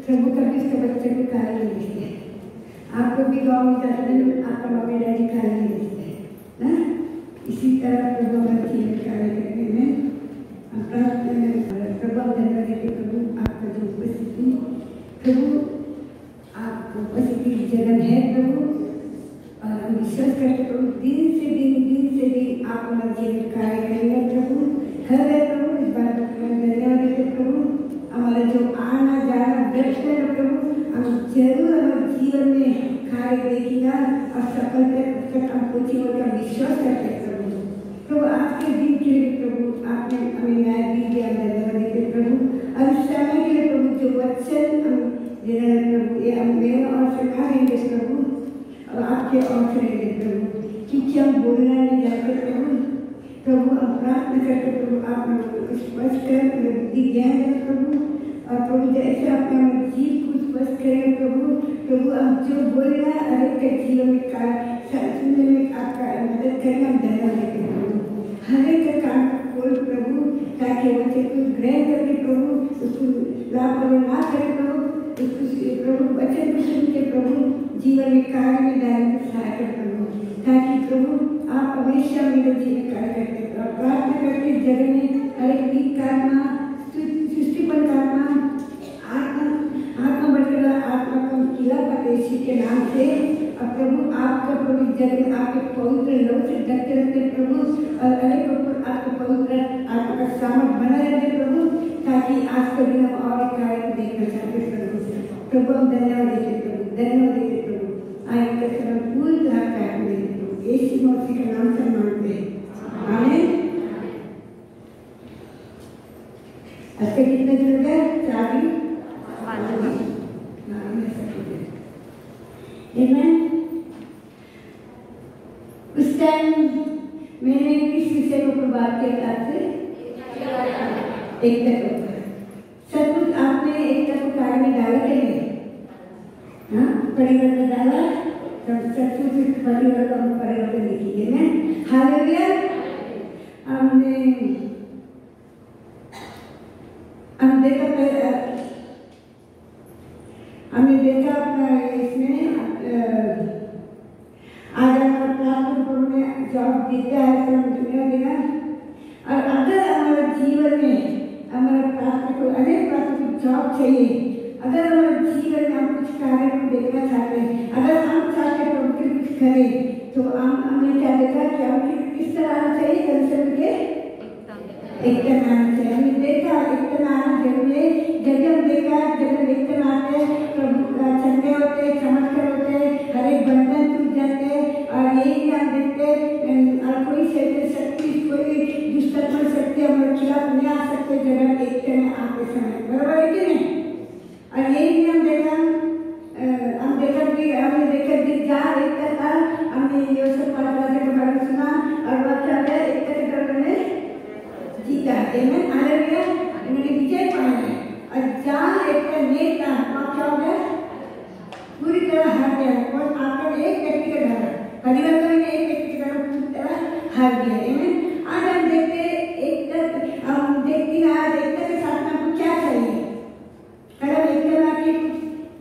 प्रभु कभी उसके बच्चे को कार्य नहीं देते हैं। आप लोग भी गाँव में जाते हैं, आपका मम्मी डैडी कार्य नहीं देते हैं ना। इसी तरह प्रभु हमारे जीवन कार्य करने में प्रभु धन्यवाद देते। प्रभु आपका जो उपस्थिति, प्रभु आपको उपस्थिति जगह है प्रभु, और हम विश्वास करते प्रभु दिन से दिन आप हमारे जीवन कार्य करेंगे प्रभु। हर प्रभु इस बात को धन्यवाद देते प्रभु। हमारा जो आना जाना व्यर्थ है प्रभु, हम जरूर हमारे जीवन में कार्य देखेगा और सफलता तक हम पहुंचेंगे का विश्वास करते प्रभु। प्रभु आज के दिन के लिए प्रभु आपने हमें न्याय दिया, धन्यवाद देते प्रभु। और इस समय के लिए प्रभु जो वचन हम दे रहे हैं प्रभु, ये हम मेरे और सिखाएंगे प्रभु, और आपके और करेंगे प्रभु, क्योंकि हम बोलना नहीं जानते प्रभु। प्रभु हम प्रार्थना करते प्रभु, आप लोगों को स्पष्ट कर बुद्धि ज्ञान है प्रभु, और प्रभु जैसे आपने हमारे जीव को स्पष्ट करें प्रभु। प्रभु हम जो बोल रहे हैं हर एक के जीवन में सुनने में आपका मदद करें, हम धन्यवाद देते प्रभु। हर एक का काम खोल प्रभु, ताकि बच्चे को ग्रहण करके प्रभु उसको लापरवाही ना करे प्रभु, प्रभु वचन को सुन के प्रभु जीवन में कार्य में डालने में सहायता प्रभु, ताकि प्रभु आप हमेशा मेरे जीवन कार्य करते और प्रार्थना करते जगह में हर एक वीक काटना, सृष्टिपन काटना, आत्मा बढ़कर आत्मा का किला पतेशी के नाम से। और प्रभु आपका प्रभु जगह में आपके पवित्र लोग से ढकते रहते प्रभु, और अनेक प्रभु आपके पवित्र आत्मा का सामर्थ्य बना रहते प्रभु, ताकि आज के दिन हम और कार्य को देखना चाहते प्रभु। प्रभु हम धन्यवाद देते प्रभु, धन्यवाद देते प्रभु। आए का समय पूरी तरह कार्य देते प्रभु, यीशु मसीह के नाम से मांगते हैं, आमीन। आज के कितने दिन हो गए? 4 दिन। उस टाइम मैंने किस विषय को बात किया आपसे? एकता को। सब कुछ आपने एकता को कार्य में डाला के लिए, हाँ परिवर्तन डाला, तब सब कुछ परिवर्तन देखिए ना। हालेलुया। हमने देखा अपना इसमें आज हमारा प्रार्थना में जॉब देता है दुनिया देना। और अगर हमारे जीवन में हमारा प्रार्थना को अनेक प्रार्थना को जॉब चाहिए, अगर हमारे जीवन में हम कुछ कार्य को देखना चाहते हैं, अगर हम चाहते हैं प्रभु के कुछ करें, तो हमने क्या देखा कि हमें किस तरह आना चाहिए? कंसर्न के एकता आना चाहिए। हमने देखा एकता आना जरूरी है। जब हम देखा जब एकता आते हैं प्रभु चंगे होते, चमत्कार होते, हर एक बंधन टूट जाते, और यही हम देखते और कोई शक्ति कोई दुष्टत्व शक्ति हमारे खिलाफ नहीं आ सकते जगह एकता में आते समय, बराबर है कि नहीं? और यही हम देखा कि हमने देखा कि जहाँ एकता था, हमने ये सब 5 राजा के बारे में सुना, और वह क्या है एकता के तरफ में जीता है, हालेलुया। उन्होंने विजय पाया है। और जहाँ एकता नहीं था वहाँ क्या हो गया? पूरी तरह हार गया। और आकर एक व्यक्ति का घर परिवार में एक व्यक्ति का घर पूरी तरह हार गया। आज हम देखते एकता, हम देखते हैं आज एकता के साथ हमको क्या चाहिए? अगर एकता ना कि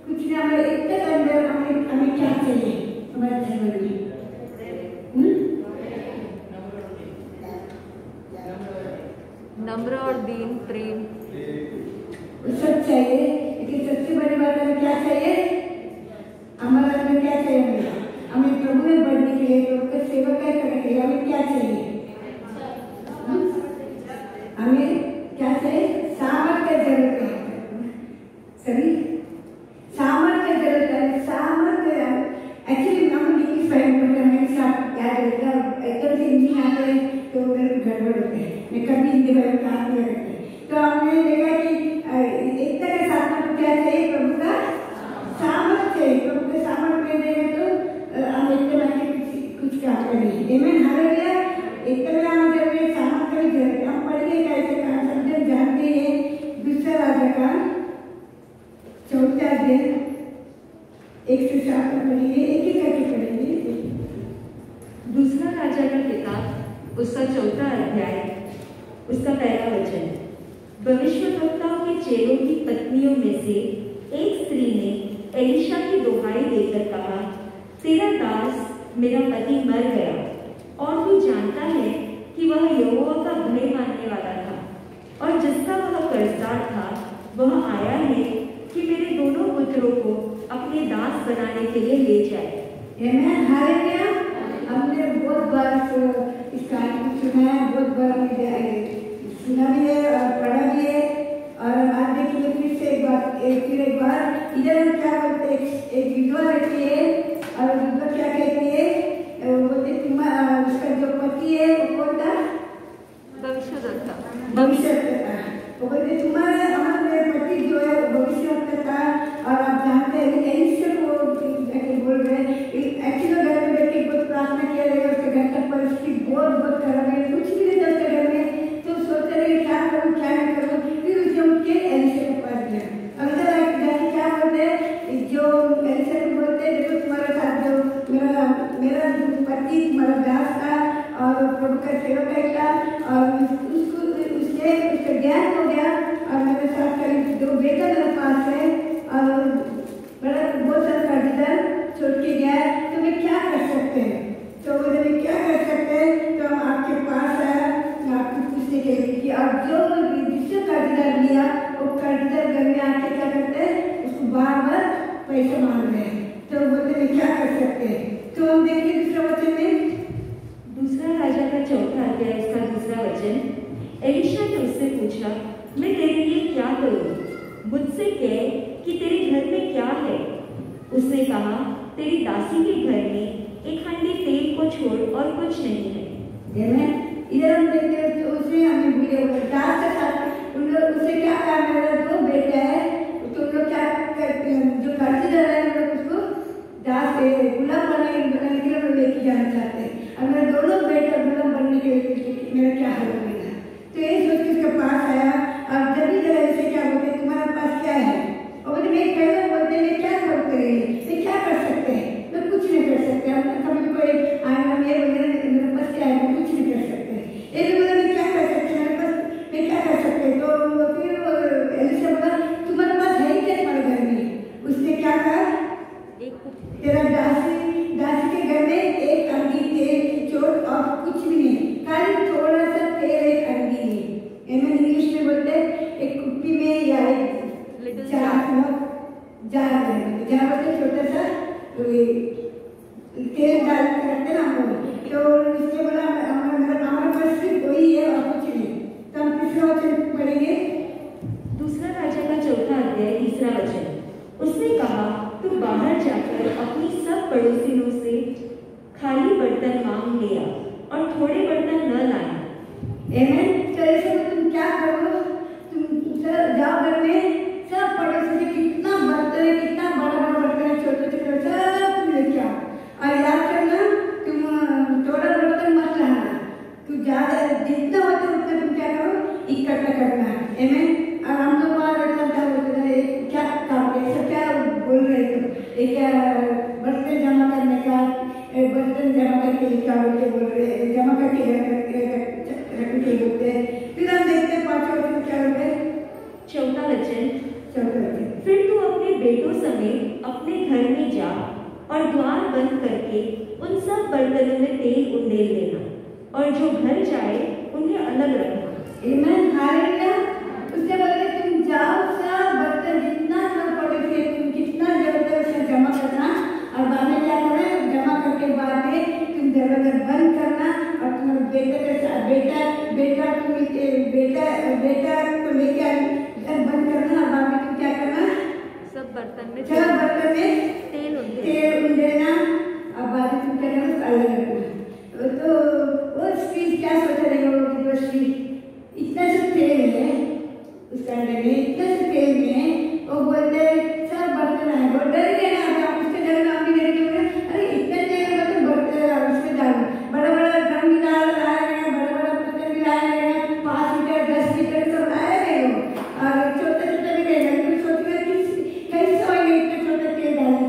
कुछ नहीं, हमारे एकता के अंदर हमें क्या चाहिए हमारे जीवन में? नम्र और दीन प्रेम सब चाहिए। लेकिन सबसे बड़ी बात हमें क्या चाहिए? हमारे अंदर क्या चाहिए? हमें प्रभु में बढ़ने के लिए, प्रभु का सेवा करने के लिए हमें क्या चाहिए? हमें क्या चाहिए? सामर्थ्य जरूरत है। सभी सामर्थ्य जरूरत है। सामर्थ्य एक्चुअली हम इंग्लिश पढ़ते हैं, मेरे साथ याद रहता है, एकदम से हिंदी आते हैं तो मेरे गड़बड़ होते हैं, मैं कभी हिंदी में काम नहीं करते। तो हमने देखा कि एकता के साथ में क्या चाहिए? प्रभु का सामर्थ्य। प्रभु के सामर्थ्य देंगे तो हम एकता में कुछ काम करेंगे। आमीन, हालेलुया। एकता में आना जरूरी है, सामर्थ्य की जरूरत है। हम पढ़िए कैसे काम समझे जानते हैं। दूसरा राजा का 4वां अध्याय 1 से 7 तक पढ़ेंगे, एक एक करके पढ़ेंगे। दूसरा राजा का किताब उसका 4वां अध्याय उसका 1 वचन। भविष्यवक्ताओं के चेलों की पत्नियों में से एक मेरा पति मर गया और तू जानता है कि वह यहोवा का भय मानने वाला था और जिसका वह कर्जदार था वह आया है कि मेरे दोनों पुत्रों को अपने दास बनाने के लिए ले जाए। हालेलुया। हमने बहुत बार इस कहानी को सुना है, बहुत बार हमने सुना भी है और पढ़ा भी है। और आज देखिए फिर एक बार इधर हम क्या बोलते हैं, एक विधवा रहती है और विधवा क्या कहती है, बोलते उसका जो पति है वो कौन था? भविष्यवक्ता। वो बोलते तुम्हारा हमारे पति जो है भविष्यवक्ता था और आप जानते हैं एलिशा को बोल रहे हैं। एक्चुअली घर में बैठ के बहुत प्रार्थना किया रहेगा, उसके घर की परिस्थिति बहुत खराब है, कुछ भी नहीं था उसके घर में, तो सोच रहे क्या करूँ क्या नहीं करूँ। फिर उसने उठ के एलिशा के पास गया। अगर जाके क्या बोलते हैं, जो एलिशा को बोलते हैं देखो तुम्हारे साथ जो मेरा पति तुम्हारा दास था और प्रभु का सेवक था और उसका ज्ञान हो गया और मेरे साथ करीब 2 बेटा मेरे पास है और बड़ा बहुत सारा कर्जदार छोड़ के गया है, तो मैं क्या कर सकते हैं? तो बोले क्या कर सकते हैं? तो हम आपके पास आया आपको पूछने के लिए कि और जो जिससे कर्जदार लिया वो कर्जदार घर में आके क्या करते हैं, उसको बार पैसे मांग रहे हैं। तो बोलते मैं क्या कर सकते हैं? तो हम देखिए दूसरा वचन में, दूसरा राजा का 4वां अध्याय इसका 2रा वचन। एलिशा ने उससे पूछा, मैं तेरे लिए क्या करूं? मुझसे कह कि तेरे घर में क्या है? उसने कहा, तेरी दासी के घर में एक हांडी तेल को छोड़ और कुछ नहीं है। इधर हम देखते हैं तो उसने हमें भूले हुए दास के साथ उन लोग उससे क्या कहा, मेरा 2 बेटा है, तो उन लोग क्या करते हैं, जो कर्जदार है उन लोग उसको दास गुलाम बनाने के लिए लेके जाना चाहते हैं। और मेरे दोनों बेटा गुलाम बनने के लिए मेरा क्या हाल होगा? तो ये सोच के उसके पास आया और जब भी जरा ऐसे क्या बोलते तुम्हारे पास क्या है? और बोले मैं पहले बोलते मैं क्या करते मैं क्या कर सकते हैं? मैं कुछ नहीं कर सकते। कभी कोई आएगा मेरे पास क्या है, मैं कुछ नहीं कर सकते। ये भी बोला मैं क्या कर सकते, मेरे पास मैं क्या कर सकते। तो फिर एलिशा बोला तुम्हारे पास है क्या तुम्हारे घर में? उसने क्या कहा, तेरा दासी के घर में एक अंगी तेल छोड़ और कुछ भी नहीं, खाली थोड़ा सा तेल एक अंगी में, इंग्लिश में बोलते हैं एक कुप्पी में या एक जार बोलते छोटा सा तेल डाल के रखते ना हम लोग। तो इसने बोला हमारे पास सिर्फ वही है और कुछ नहीं। तो हम तीसरा वचन पढ़ेंगे, दूसरा राजा का 4वां अध्याय 3रा वचन। उसने कहा, तू बाहर जाकर अपनी सब पड़ोसियों से खाली बर्तन मांग लिया और थोड़े बर्तन न लाए। आमीन। तो ऐसे में तुम क्या करो, तुम जाओ घर में सब पड़ोसी से कितना बर्तन है, कितना बड़ा बर्तन है, छोटे सब तुम लेके आओ। और याद करना तुम थोड़ा बर्तन मत लाना, तू ज्यादा जितना होता है उतना तुम क्या करो इकट्ठा करना है। आमीन। और हम लोग क्या बोलते हैं, क्या काम ऐसा क्या बोल रहे थे, क्या बर्तन जमा करने का, बर्तन जमा करके क्या बोलते बोल रहे, जमा करके रखने के बोलते हैं। फिर हम देखते हैं 5वां वचन क्या बोलते हैं, 4वां वचन। फिर तू अपने बेटों समेत अपने घर में जा और द्वार बंद करके उन सब बर्तनों में तेल उंडेल देना और जो भर जाए उन्हें अलग रखना। आमीन। हालेलुया। उससे बोलते तुम जाओ सब बर्तन जितना सब पड़े थे तुम जितना जरूरत है उसे जमा करना और बाद में क्या करना, जमा करके बाद में तुम दरवाजा बंद करना और तुम्हारे बेटे के साथ बेटा को लेके बंद करना और बाद में तुम क्या करना, सब बर्तन में तेल उंडेलना और बाद में तुम क्या करना, अलग रखना। तो वो स्त्री क्या सोच रही होगी, वो स्त्री इतना सब तेल है उसका अंदर में, इतना सब तेल में वो बोलते सब बर्तन है, वो डर गए ना, उसके डर में हम भी डर गए, अरे इतना तेल है तो बर्तन उसमें डालो, बड़ा ड्रम भी लाया गया, बड़ा बर्तन भी लाया गया, 5 लीटर 10 लीटर सब लाया गया और छोटा भी गया। सोच रहे कैसे होगा इतना छोटा तेल डालने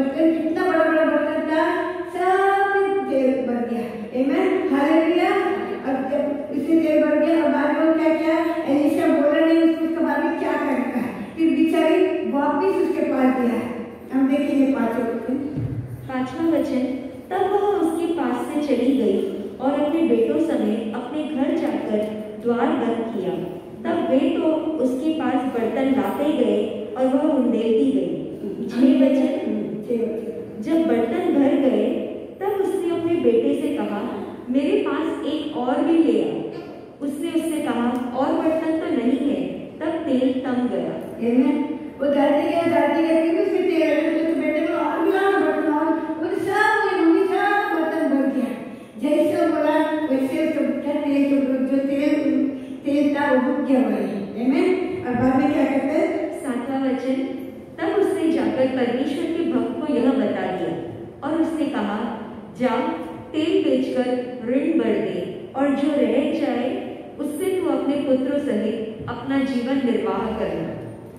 बर्तन कितना बड़ा बड़ा बर्तन था, सब तेल भर गया। आमीन, हालेलुया। अब जब इससे तेल भर गया और बाद में क्या किया, एलीशा बोला नहीं उसके बाद में क्या करना है, फिर बेचारी वापिस उसके पास गया। हम देखेंगे 5वां वचन, तब वह उसके पास से चली गई और अपने बेटों समेत अपने घर जाकर द्वार बंद किया। तब वे तो उसके पास बर्तन लाते गए और वह उंडेलती गई। 6 वचन, जब बर्तन भर गए तब उसने अपने बेटे से कहा, मेरे पास एक और भी ले आ। उसने उससे कहा, और बर्तन तो नहीं है। तब तेल तम गया। वो डालते गया फिर उसके तेल तो बेटे को और मिलाना बर्तन और वो सब ये मम्मी सब बर्तन भर गया। जैसे बोला वैसे उसको तेल जो तेल था वो रुक गया हुआ है। आमीन। और बाद में क्या कहते हैं 7वां वचन, तब उसने जाकर परमेश्वर के भक्त को यह बता दिया और उसने कहा, जा तेल बेचकर ऋण भर दे और जो रह जाए उससे तू अपने पुत्रों सहित अपना जीवन निर्वाह करना।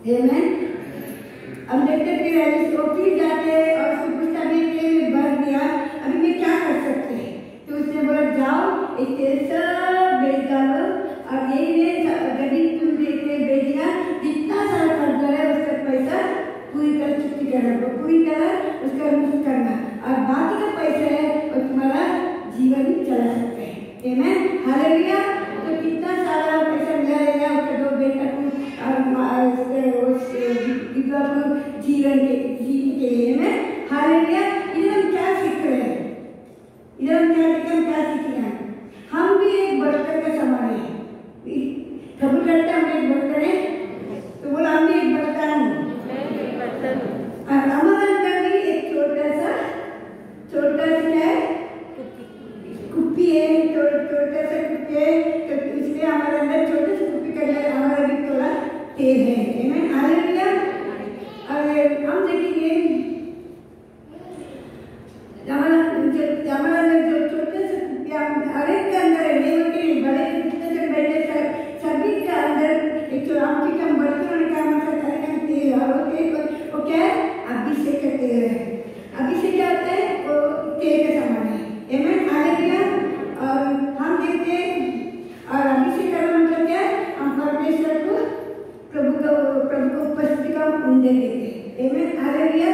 आमीन। अब देखते फिर जाते और उसको पूछता भी तेल भर दिया, अभी मैं क्या कर सकते हैं। तो उसने बोला, जाओ एक तेल सब बेच डालो और यही जब तुम तेल बेच दिया जितना सारा खर्चा है उसका पैसा पूरी तरह चुक्ति करना, पूरी तरह उसका मुक्त करना और बाकी का पैसा है और तुम्हारा जीवन चला सकते हैं। आमीन, हालेलुया। तो कितना सारा पैसा मिला रहेगा उसके 2 बेटा को जीवन के लिए। में हालेलुया। इधर हम क्या सीख रहे हैं, इधर हम क्या सीख रहे हैं, हम भी एक बर्तन का समान है। खबर करते हम एक बर्तन है, तो बोला हम भी एक बर्तन हूँ और हमारा अंदर भी एक छोटा सा क्या है, कुप्पी है, छोटा सा कुप्पी है। तो इसलिए हमारे अंदर छोटे से कुप्पी का हमारा भी थोड़ा तेल है। आमीन, हालेलुया। और हम देखेंगे हमारा जो छोटे से हर एक के अंदर है, नहीं बड़े जितने से बैठे सभी के अंदर एक हम बर्तन का मतलब करेगा तेल और वो क्या है, अभिषेक का तेल है। अभिषेक क्या होता है, वो तेल के समान है। आमीन, हालेलुया। और हम देखते हैं और अभिषेक का मतलब क्या है, हम परमेश्वर को प्रभु को उपस्थिति का उंडे देते हैं। आमीन, हालेलुया।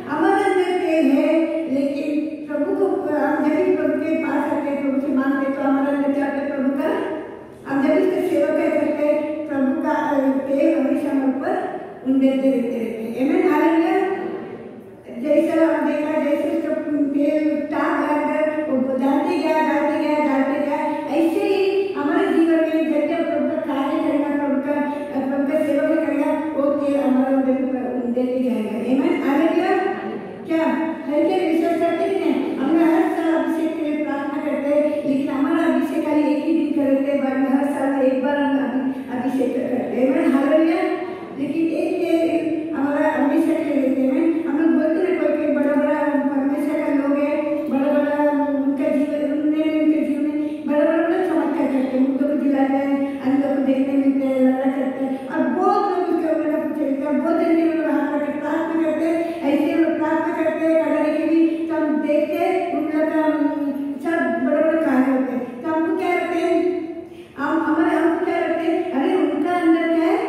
हमारे अंदर तेल है लेकिन प्रभु को हम जब भी प्रभु के पास आते हैं, प्रभु से मांगते तो हमारा अंदर क्या होता है, प्रभु का हम जब इसका सेवा करते हैं प्रभु का तेल हमेशा हम ऊपर उंडेलते रहते हैं। आमीन, हालेलुया। जैसा हम देखा जैसे उसका तेल वो डालते गया ऐसे ही हमारे जीवन में जैसे प्रभु का कार्य करेगा, प्रभु का सेवा करेगा, वो तेल हमारे अंदर उंडेलते जाएगा। आमीन, हालेलुया। क्या हर के विश्वास करते हैं, हमने हर साल अभिषेक के लिए प्रार्थना करते हैं, लेकिन हमारा अभिषेक खाली एक ही दिन करते हैं, बाद में हर साल में एक बार हम अभिषेक करते हैं। आमीन, हालेलुया। लेकिन एक हमारा हमेशा के लिए लेते हैं। हम लोग बोलते हैं कोई बड़ा परमेश्वर का लोग है, बड़ा उनके जीवन में बड़ा चमत्कार करते हैं, मुद्दों को दिलाते हैं, अंधों को देखने मिलते हैं, लड़ा करते हैं और बहुत लोग उसके ऊपर का पूछते हैं, बहुत जल्दी लोग हाथ रख प्रार्थना करते हैं। ऐसे लोग प्रार्थना करते हैं करने के लिए तो हम देखते हैं उन लोग का सब बड़े कार्य होते हैं। तो हमको क्या रखते हैं, हमको क्या रखते हैं, अरे उनका अंदर क्या है,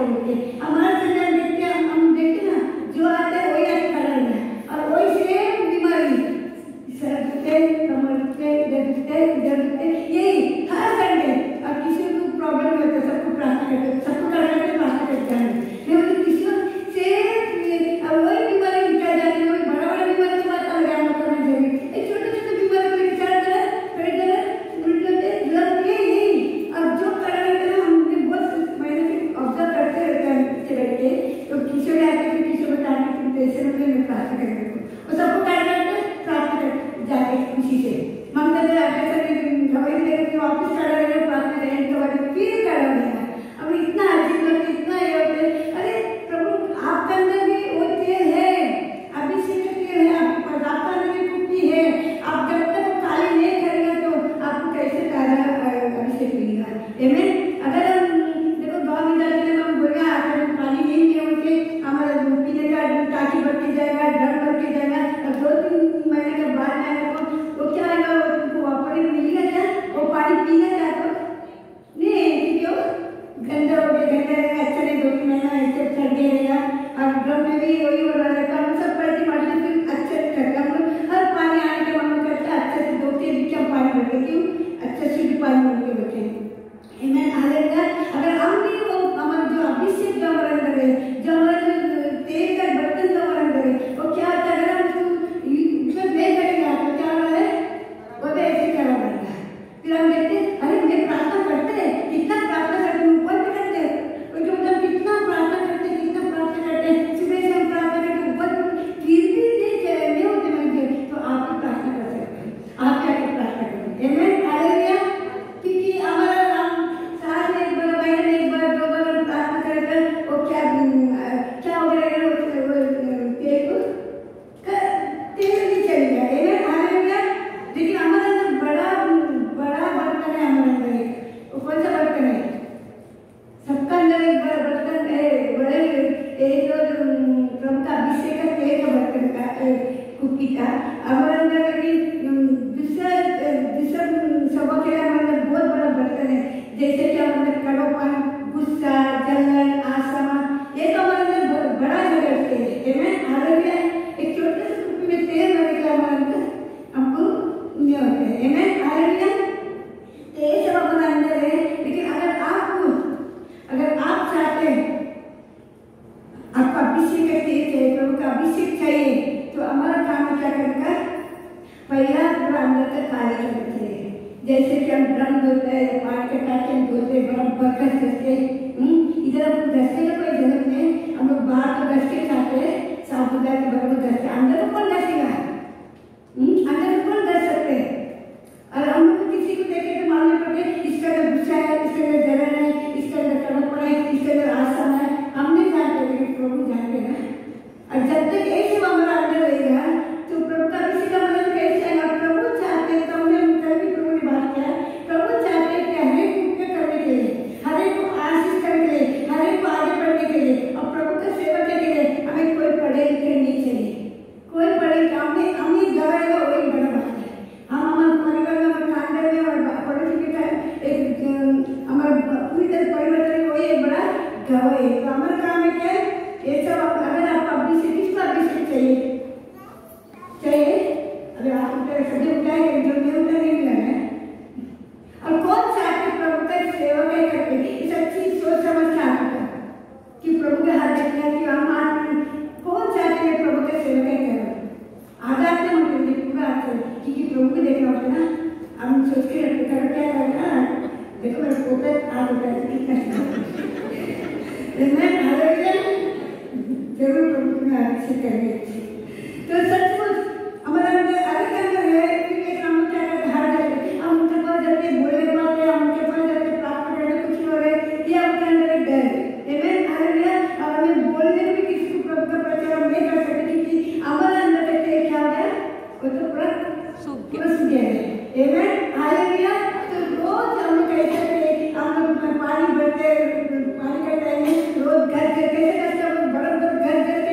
छोड़ के हमारा संज्ञान देखते हैं, हम देखते ना जो आता है वही आता खड़ा रहना है और वही सेम बीमारी सर दुखते, कमर दुखते, इधर दुखते, यही हर संडे। और किसी को प्रॉब्लम होता है सबको प्रार्थना करते, सबको करते प्रार्थना करते हैं, लेकिन किसी को सेम और वही बीमारी निकल जाती है। वही बड़ा बड़ा बीमारी की बात अलग है, हम करना चाहिए। एक छोटे छोटे बीमारी को विचार करें, फिर लग यही और जो कारण है हमने बहुत महीने से ऑब्जर्व करते रहते हैं पीछे बैठ के, तो किसी में आते हैं किसी में आते हैं जैसे में प्रार्थना करेंगे और सबको करते प्रार्थना कर जाते खुशी से। ममता जी आते हैं दवाई लेकर वापस खड़ा रहेगा, प्रार्थना करेंगे दवाई फिर खड़ा रहेगा। अब इतना अजीब लगता, इतना ये होता है, अरे प्रभु आपके अंदर भी वो तेल है, अभिषेक का तेल है आपके पास, आपका अंदर भी कुप्पी है। आप जब तक खाली नहीं करेंगे तो आपको कैसे तारा अभिषेक मिलेगा? आमीन। अगर हम देखो गाँव में जाते हैं, हम बोलेंगे अगर पानी नहीं दिए उनके हमारा पीने का टाकी भर के जाएगा, ड्रम भर के जाएगा और 2-3 महीने के बाद आएगा वो क्या आएगा, उनको वापस मिलेगा क्या? वो पानी पीना चाहते हो नहीं, क्यों गंदा हो गया, गंदा रहेगा, अच्छा नहीं, 2-3 महीना ऐसे चढ़ गया रहेगा और ड्रम में भी वही हो रहा रहता। हम सब पैसे मारते फिर अच्छे से करते, हम लोग हर पानी आने के मन करता है अच्छे से 2-3 दिन क्या पानी भर के, क्यों अच्छे से भी पानी भर के बैठे। अगर हम भी वो हमारा जो अभिषेक जो हमारे अंदर है, जो हमारा तेल का बर्तन जो हमारे अंदर है, वो क्या होता है अगर हम उसको नहीं करेंगे तो क्या हो रहा है, वो तो ऐसे खड़ा रहेगा। फिर हम देखते हैं अरे मुझे प्रार्थना करते हैं, कितना प्रार्थना करते हैं, ऊपर भी करते हैं, उनके मतलब कितना प्रार्थना करते हैं, कितना प्रार्थना करते हैं, सुबह से हम प्रार्थना करते ऊपर फिर भी नहीं होते मंदिर, तो आप भी प्रार्थना कर सकते हैं, आप क्या प्रार्थना करें? आमीन, हालेलुया। क्योंकि हमारा साल में एक बार, महीने में एक बार, 2 बार हम प्रार्थना करते हैं, वो क्या हो गया तेल नहीं चलेगा। आमीन, हालेलुया। लेकिन हमारे अंदर बड़ा बर्तन है, हमारे अंदर वो कौन सा बर्तन है? सबका अंदर एक बड़ा बर्तन है, बड़े एक प्रभु का अभिषेक का तेल का बर्तन का कुप्पी का हमारे अंदर, दूसरा सबक है हमारे अंदर बहुत बड़ा बर्तन है, जैसे कि हमारे अंदर कड़वापन, गुस्सा, जलन, आसमा, ये तो हमारे अंदर बड़ा जगह से है। आमीन, हालेलुया। एक छोटे से कुप्पी में तेल भरने का हमारे अंदर हमको नहीं होता है। आमीन, हालेलुया। ये सब हमारे अंदर है, लेकिन अगर आप चाहते हैं आपका अभिषेक चाहिए, प्रभु का अभिषेक चाहिए, तो हमारा काम क्या करना? पहला पूरा अंदर का खाली करना चाहिए। जैसे कि हम ड्रम धोते हैं, पानी के टाके हम धोते हैं, बराबर घसते, इधर हमको घसने का कोई जरूरत नहीं, हम लोग बाहर तो घस के खाते हैं, साबुदाना के बराबर घसते, अंदर को कौन घसेगा? अंदर को कौन घस सकते हैं? और हम लोग किसी को देखे तो मालूम पड़े इसका अंदर गुस्सा है, इसके अंदर जलन है, इसके अंदर कड़वापन है, इसके अंदर आसमा है, हम नहीं जानते, लेकिन प्रभु जानते हैं ना। और जब तक एक सब हमारा अंदर रहेगा तो प्रभु का किसी का मतलब कैसे आएगा? प्रभु चाहते हैं, तो हमने कल भी प्रभु ने बात किया, प्रभु चाहते हैं कि हर एक को करने के लिए, हर एक को आशीष करने के लिए, हर एक को आगे बढ़ने के लिए और प्रभु का सेवा करने के लिए हमें कोई पढ़े लिखे नहीं चाहिए, कोई पढ़े हमने गवाएगा वही बड़ा बात है। हम हमारे परिवार में, हमारे खानदान में और पड़ोसी के एक हमारा पूरी तरह परिवर्तन वही एक बड़ा गवाह है। तो हमारा काम है क्या? ये सब अगर आपको अभिषेक, किसको अभिषेक चाहिए? अगर आप सभी उठाए जो नहीं उठा नहीं मिला है, और कौन चाहते प्रभु का सेवा में करके इस अच्छी सोच समझ के आता कि प्रभु के हाथ देखना कि हम कौन चाहते हैं प्रभु का सेवा में करें? आजाद नहीं होते पूरा आपसे, क्योंकि प्रभु को देखना होता है ना। हम सोच के कर क्या करना, देखो मेरे पोते आज होता है जरूर प्रभु में आगे करेंगे। तो सचमुच हमारा अंदर अलग अंदर है, क्योंकि हम क्या करते हैं, हर जगह हम उनके पास जाते बोलने पाते, हम उनके पास जाते प्राप्त करने कुछ हो रहे, ये हमके अंदर एक डर है। आमीन, हालेलुया। और हमें बोलने में किसी को प्रभु का प्रचार हम नहीं कर सकते, क्योंकि हमारे अंदर का तेल क्या हो गया, वो तो पूरा सूख गया है। आमीन, हालेलुया। तो रोज हम कैसे हम लोग पानी भरते, पानी का टाइम है, रोज घर के कैसे बराबर घर के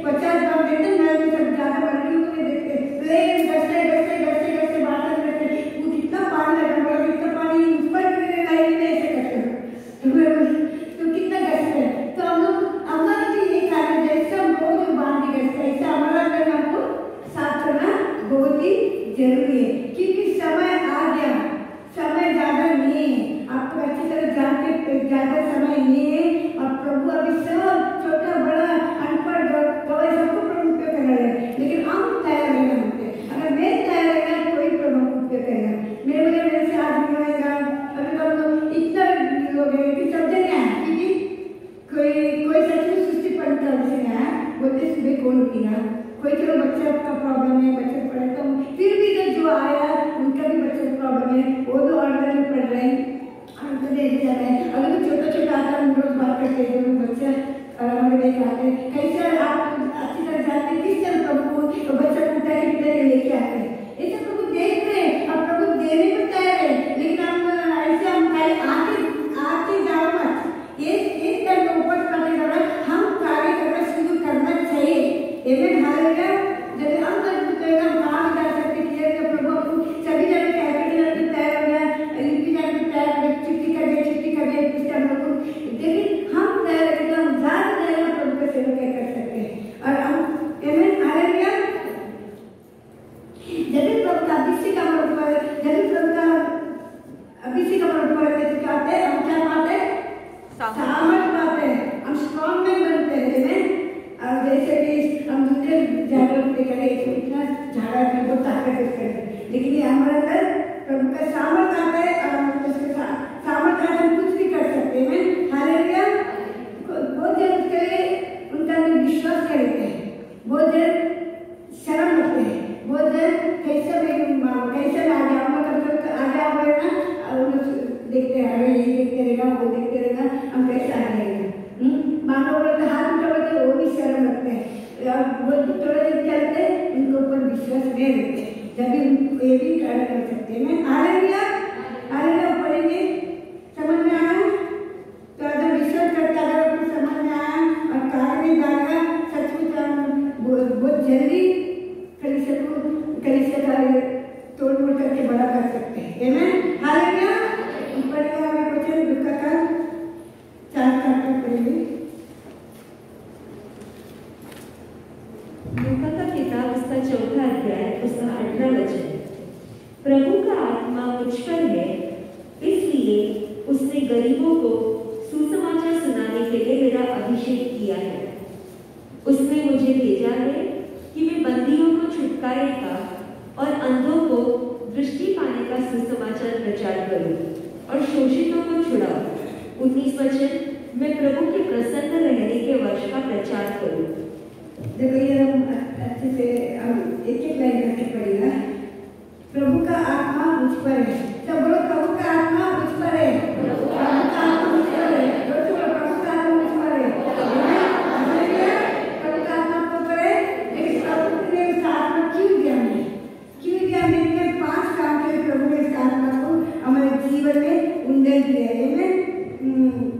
50 काम देते हैं, मैं सब ज्यादा बर्तन को नहीं देखते, लेकिन गस्ते बात करते वो कितना पानी लगा, कितना पानी उस पर लाइन में ऐसे करते हो तो कितना गस्ते किया। कोई चलो बच्चे का प्रॉब्लम है, बच्चे पढ़े तो फिर भी जो आया उनका भी बच्चे का प्रॉब्लम है, वो तो ऑर्डर में पढ़ रहे हैं, तो दे दिया है। अगर तो छोटा छोटा आता है, हम रोज बात करते हैं बच्चे हमें लेके आते हैं, कैसे आप अच्छी तरह जानते हैं किस तरह प्रभु को बच्चा पूछता है कितने लेके आते हैं, ये सब प्रभु देख रहे हैं और प्रभु देने को तैयार है। लेकिन हम ऐसे हम आके जाओ मत, ये एक टाइम के ऊपर करने का हम कार्य करना शुरू करना चाहिए। एवं हालेलुया। जब हम काम कर सकते हैं तो प्रभु सभी जगह कैपिटल में तैयार हो गया, यूपी जाने में तैयार हो गया, छुट्टी कर गए कुछ टाइम को, लेकिन हम तैयार करके हम ज़्यादा तैयार प्रभु का सेवा कर सकते हैं। और हम एवं हालेलुया। जब प्रभु का अभिषेक हमारे ऊपर, जब प्रभु का अभिषेक हमारे ऊपर है तो क्या होता है, हम क्या पाते हैं, सामर्थ पाते हैं, हम स्ट्रॉन्ग मैन बनते हैं। और जैसे कि हम दूसरे जागरूक करें इतना झाड़ा कर बहुत ताकत करें, लेकिन ये हमारे अंदर प्रभु का सामर्थ आता है और हम उसके सामर्थ आता है, कुछ भी कर सकते हैं। हालेलुया। बहुत जन उसके लिए उनका विश्वास करते हैं, बहुत जन शर्म रखते हैं, बहुत जन कैसे आगे आगे ना और देखते रहेगा, ये देखते रहेगा, वो देखते रहेगा, हम कैसे आ जाएगा। मानो बोलते हाथ उठा बोलते वो भी शर्म रखते हैं और वो थोड़े दिन चलते उनके ऊपर विश्वास नहीं रखते, जब भी उनको ये भी कार्य कर सकते हैं। हालेलुया। हालेलुया पढ़ेंगे, समझ में आया तो अगर विश्वास करता अगर आपको समझ में आया और कार्य में जाएगा, सचमुच बहुत जल्दी कलीसिया का तोड़ मोड़ करके बड़ा कर सकते हैं। आमीन। हालेलुया। पढ़ेगा हमें वचन लूका का 4 पढ़ेंगे। लूका का किताब उसका 4 अध्याय उसका 18 वचन। प्रभु का आत्मा मुझ पर है, इसलिए उसने गरीबों को सुसमाचार सुनाने के लिए मेरा अभिषेक किया है। उसने मुझे भेजा है कि मैं बंदियों को छुटकारेगा और अंधों को दृष्टि पाने का सुसमाचार प्रचार करूं और शोषितों को छुड़ाऊं। 19 वचन, मैं प्रभु के प्रसन्न रहने के वर्ष का प्रचार करूं। देखो ये हम अच्छे से एक लाइन करके पढ़ेगा। प्रभु का आत्मा मुझ पर है, सब बोलो प्रभु का आत्मा मुझ पर है, प्रभु का आत्मा मुझ पर है, प्रभु का आत्मा मुझ पर है। प्रभु का आत्मा मुझ पर है, लेकिन प्रभु ने उस आत्मा क्यों दिया हमें, क्यों दिया हमें? 5 काम के प्रभु ने इस आत्मा को हमारे जीवन में उंडेल दिया है।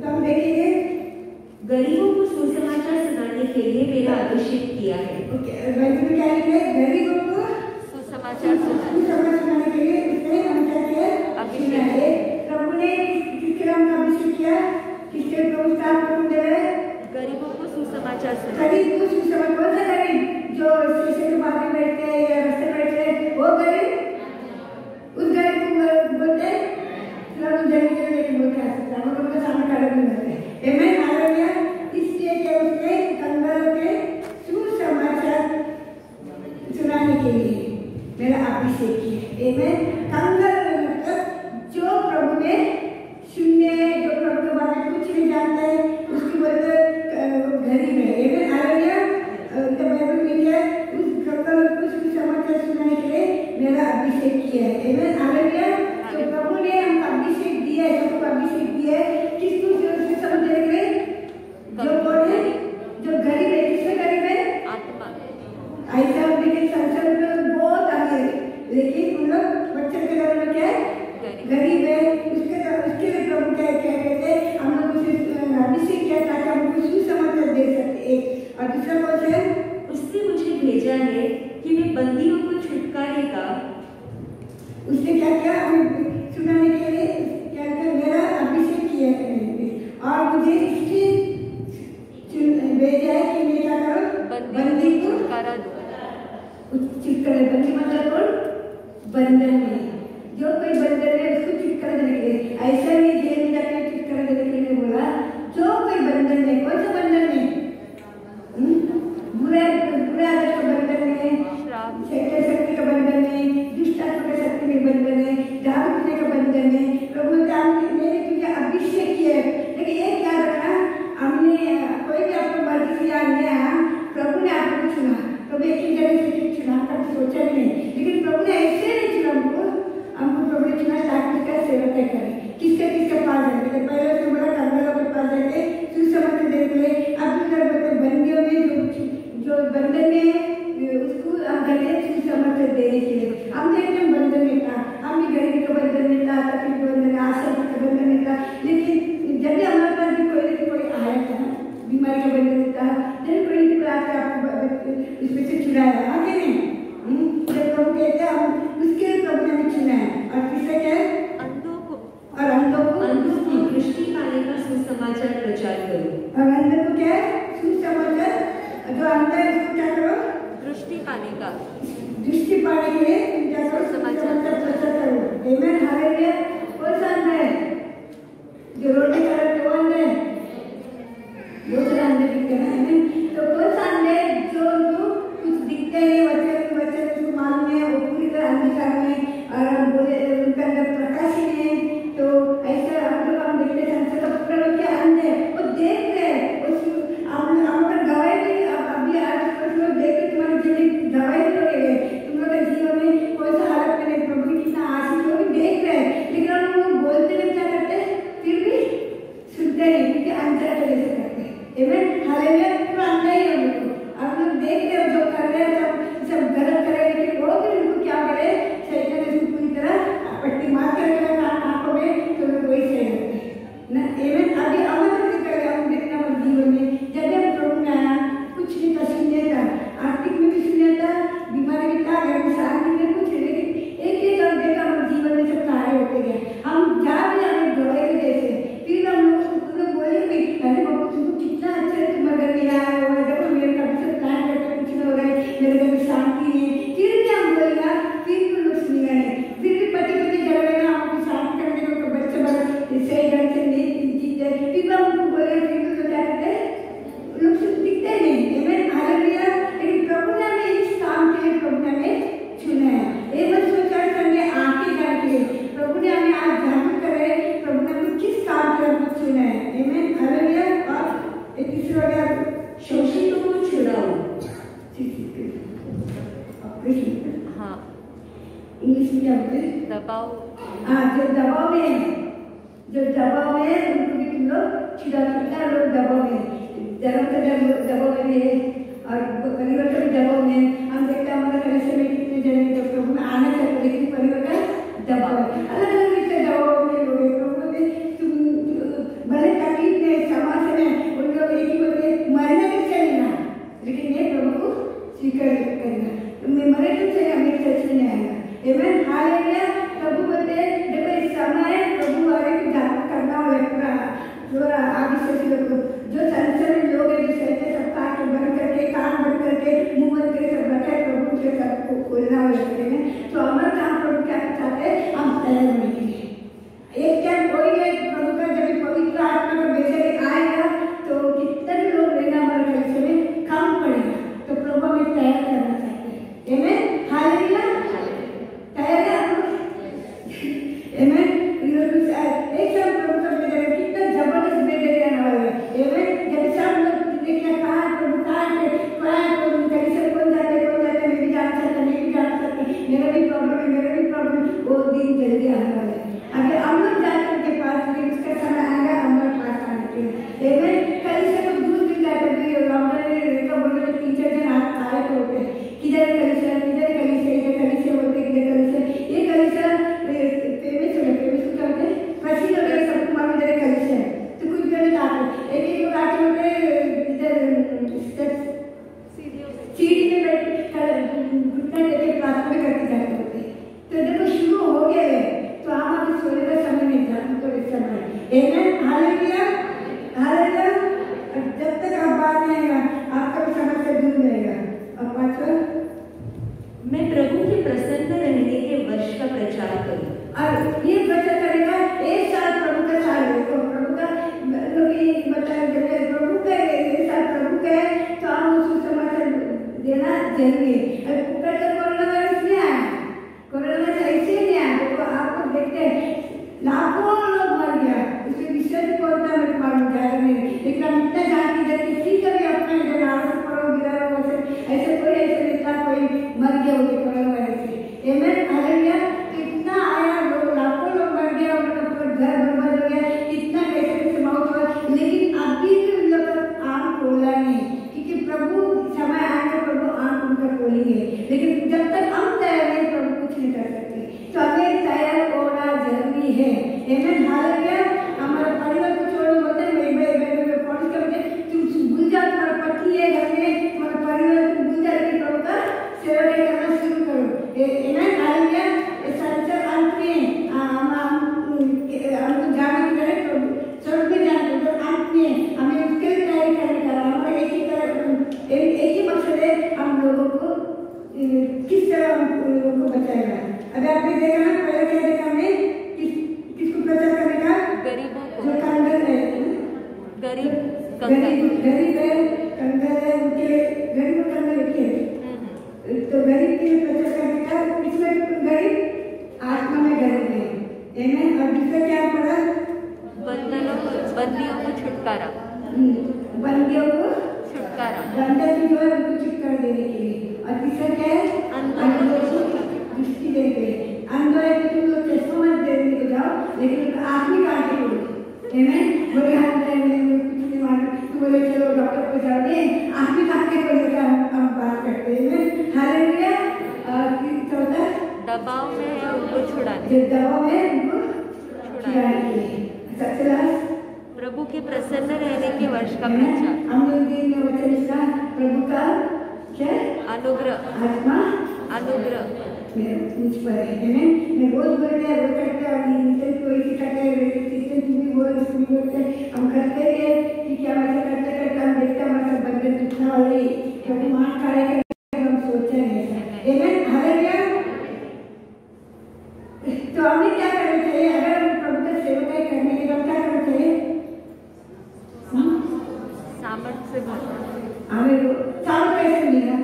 तो हम देखेंगे गरीबों को सुसमाचार सुनाने के लिए मेरा अभिषेक किया है। बाइबल में क्या लिखा है? गरीबों को सुसमाचार सुनाने के लिए उसने हम क्या किया? अभिषेक है। प्रभु ने किसके नाम का अभिषेक किया? किसके प्रभु का नाम दे रहे? गरीबों को सुसमाचार सुनाने। गरीब को सुसमाचार, कौन सा गरीब? जो स्टेशन के बाहर बैठते हैं या रास्ते बैठते हैं वो गरीब, उस गरीब को बोलते हैं प्रभु जल्दी लेके बोलते हैं, हम लोग के सामने खड़े नहीं रहते। आमीन। हालेलुया। इसलिए कि उसने कंगालों के सुसमाचार सुनाने के लिए मेरा अभिषेक किया। आमीन। कंगाल मतलब जो प्रभु ने सुने, जो प्रभु के बारे में कुछ नहीं जानते हैं, उसकी बोलते गरीब है। आमीन। हालेलुया। बाइबल में क्या है? उस कंगालों को सुसमाचार सुनाने के लिए मेरा अभिषेक किया है। आमीन। हालेलुया। तो प्रभु ने हमको अभिषेक दिया है, सबको अभिषेक दिया है। किसको सुसमाचार देने के लिए? जो कौन है? जो गरीब है। किसमें गरीब है? आत्मा। ऐसा लेकिन संसार में बहुत आगे है, लेकिन उन लोग बच्चे के घर में क्या है? गरीब है। उसके लिए प्रभु क्या कहते हैं? हम लोग उसे अभिषेक किया ताकि हम उनको सुसमाचार दे सकते। एक और दूसरा कौन है? उसने मुझे भेजा है कि मैं बंदियों को छुटकारेगा। उसने क्या किया? हमें सुनाने के लिए क्या किया? मेरा अभिषेक किया है और मुझे इसलिए भेजा है कि मैं क्या करूं? बंदी को छुटकारा दूं। बंदी मतलब कौन? बंधन में जो कोई बंधन है उसको छुटकारा देने के लिए। ऐसा नहीं जेल में जाकर छुटकारा देने के लिए बोला। जो कोई बंधन है, कौन सा बंधन है? बुरा आदत का बंधन है, शक्ति का बंधन है, दुष्ट आत्मा का शक्ति में बंधन है, दारू पीने का बंधन है। प्रभु ने तुझे अभिषेक किया है। लेकिन एक याद रखना, हमने कोई भी आपको मर्जी से याद नहीं आया, प्रभु ने आपको चुना। एक ही जगह से चुनाव का सोचा नहीं, लेकिन प्रभु ने ऐसे नहीं चुना हमको प्रभु ने चुना ताकि उसका सेवा करें। किसके पास जाएंगे? पहले उसने बोला कर्मलों के पास जाके सुसमाचार देंगे। अब उधर बंदियों में जो बंधन है उसको हम गए सुसमाचार देने के लिए। हम देखते बंधन में था, हम भी गरीबी का बंधन में था, तकलीफ बंधन, आशा का बंधन में था, लेकिन जब भी हमारे पास भी कोई आया था बीमारी का बंधन था, जब कोई आके आपको इसमें से चुराया आगे नहीं। जब प्रभु कहते हैं हम उसके प्रभु ने चुना है। और किससे क्या है? अंधों को दृष्टि पाने का सुसमाचार प्रचार करो। और अंधों को क्या है? सुसमाचार। जो अंधा है उसको क्या करो? दृष्टि पाने का, दृष्टि पाने के लिए क्या करो? समाचार प्रचार करो। आमेन, हालेलुया। कौन सा अंधा है? जो रोड पे खड़ा है वो अंधा है? वो तो अंधे दिखते हैं। आमेन। तो कौन सा अंधा है? जो कुछ दिखते हैं, वचन उसको मालूम है, वो पूरी तरह अंधकार में और हम बोले उनके अंदर प्रकाश ही नहीं है। तो ऐसा हम देखते हैं संसार का पूरा लोग क्या अंधे वो देख रहे हैं हम गवाही भी अभी आज लोग देख के तुम्हारे जीवन गवाही भी लोगे तुम लोग जीवन में कोई सा हालत में नहीं, प्रभु कितना आशीष लोग देख रहे हैं, लेकिन हम लोग बोलते नहीं क्या करते, फिर भी सुनते नहीं क्योंकि अंतर वजह से करते हैं। आमेन, हालेलुया। पूरा अंधा ही हम लोग आप लोग देख रहे हो जो कर रहे हैं सब गलत कर रहे हैं, लेकिन वो भी उनको क्या करे शैतान ने उसको पूरी तरह पट्टी मार के रखा आंखों में, तो लोग वही सही होते हैं ना। आमेन। अभी अमर कर हम देखना हमारे जीवन में जब हम प्रभु में आया कुछ नहीं था, सुनने था, आर्थिक में भी सुनने था, बीमारी भी था, घर में शांति में कुछ, लेकिन एक और देखा हमारे जीवन में सब कार्य होते गए। हम जा भी हमें गवाही जैसे फिर हम लोग बोले भी अरे बाबू तुमको कितना अच्छा है, तुम्हारे घर में आया हो, जब मेरे घर से प्लान करके कुछ नहीं हो रहा है, मेरे घर में शांति है, फिर भी हम बोलेगा, फिर भी लोग सुनेगा नहीं, फिर भी पति झगड़े ना हमको शांति करने को बच्चे बड़े सही ढंग से नहीं जीते, फिर हम उनको बोलेगा, फिर भी तो क्या करते लोग दिखते नहीं। आमेन, हालेलुया। लेकिन प्रभु ने हमें इस काम के लिए प्रभु ने हमें चुना है। ये मत सोचा करने आके जाके प्रभु ने हमें आज जागरूक करे, प्रभु ने हमें किस काम के लिए हमको चुना है। आमेन, हालेलुया। और एक तीसरा क्या? शोषितों को छुड़ाओ। हाँ, इंग्लिश में क्या बोलते हैं? दबाओ। हाँ, जो दबाव में उनको भी तुम लोग छुड़ा सकता है। लोग दबाव में धर्म का दबाव में भी है और परिवार का भी दबाव में हम देखते हैं हमारे कलेक्शन में कितने जने जब प्रभु में आना चाहते हैं, लेकिन परिवार का दबाव है, अलग अलग रीते दबाव में लोग प्रभु में तुम भले तकलीफ में समाज में उन लोग एक ही बोलते मरने के चलेगा, लेकिन ये प्रभु को स्वीकार करना, तुम्हें मरे तो चले हमें सच में आएगा। आमेन, हालेलुया। प्रभु बोलते देखो इस समय प्रभु वाले को जागरूक करना होगा जो आगे से लोग जो संसार में लोग हैं जो कहते सब कान बंद करके कान बंद करके मुंह बंद करके सब रखा है, प्रभु के सबको खोलना होगा। तो हमारा काम प्रभु क्या चाहते हैं, हम तैयार होने के लिए। एक टाइम कोई नहीं प्रभु का जब पवित्र आत्मा का बेचैन आएगा तो कितने भी लोग रहना हमारे कलेक्शन में कम पड़ेगा, तो प्रभु हमें तैयार करना चाहते हैं। आमेन, हालेलुया। तैयार है आप लोग? आमेन। एक साल प्रभु का बेचैन कितना जबरदस्त बेचैन आने वाला है। आमेन। जब सब लोग देखना कहाँ प्रभु कहाँ प्रभु कैसे कौन जाते मैं भी जान सकता, मैं भी जान सकता, मेरा भी प्रॉब्लम वो दिन जल्दी आने वाला है। अगर हम लोग जाते उनके पास उसका समय आएगा हमारे पास आने के लिए। आमेन। कल से कुछ दूर भी जाते थे लॉकडाउन में बोलते 3-4 जन आए तो होते किधर कलिशा इधर कलिशा बोलते किधर कलिशा ये कलिशा फेमस करते प्रसिद्ध हो गए सबको मालूम इधर कलिशा है, तो कुछ जन आते एक लोग आते होते इधर सीढ़ी में बैठ घुटना देके प्रार्थना करते जाते होते। तो देखो शुरू हो गया है तो हम अभी सोने का समय नहीं था, तो इस समय। आमेन, हालेलुया, हालेलुया। जब तक आप बात नहीं आएगा आपका भी समय से दूर रहेगा। और पांचवा, मैं प्रभु के प्रसन्न रहने के वर्ष का प्रचार करूं। और ये प्रचार करेगा एक साल प्रभु का साल है, तो प्रभु का प्रभु का एक साल प्रभु का है, तो हम उसको समाचार देना जरूरी है। कोरोना वायरस नहीं आया, कोरोना वायरस ऐसे ही नहीं आया, तो आप लोग देखते हैं लाखों लोग मर गया, इसमें विषय कौन था मेरे मालूम जाएगा नहीं, लेकिन हम इतना जानते हैं किसी का भी अपना इधर आवाज पड़ो गिरा ऐसे कोई ऐसे नहीं था देगा ना, पहले क्या देगा हमें, किसको प्रचार करने का, गरीबों को, जो कंगाल है, गरीब गरीब है, कंगाल है, उनके गरीब और कंगाल के, तो गरीब के लिए प्रचार करने का, इसमें गरीब आत्मा में गरीब है, आमीन। और दूसरा क्या पड़ा, बंदियों को छुटकारा, बंदियों को छुटकारा, बंदे की जो है उनको छुटकारा देने के लिए। और तीसरा क्या है, अंधों को दृष्टि देने के लिए। अंधों है कि तुम लोग चश्मा मत देने को जाओ, लेकिन आँख भी काटे बोलो, आमीन। बोले हम कुछ नहीं मालूम, तो बोले चलो डॉक्टर को जाओगे, आँख भी काट के बोले कि हम बात करते हैं, हालेलुया। और चौथा, दबाव में है उनको छुड़ाने, जो दबाव है उनको छुड़ाने के लिए। सबसे लास्ट, प्रभु के प्रसन्न रहने के वर्ष का प्रचार, हम लोग दिन में वचन का प्रभु का क्या अनुग्रह, आत्मा अनुग्रह मुझ पर है, मैं रोज बोल रहे वो करते हैं, इंसान कोई सिखाते हैं, इंसान भी बोल इसमें बोलते हैं, हम करते हैं कि क्या वैसा करते करते हम देखते हैं हमारा बंधन टूटने वाले प्रभु मान खड़े करके हम सोचे हैं, आमीन, हालेलुया। तो हमें क्या करना चाहिए, अगर हम प्रभु का सेवकाई करने के बाद क्या करना चाहिए, सामर्थ्य से भरना, हमें सामर्थ्य कैसे मिलेगा,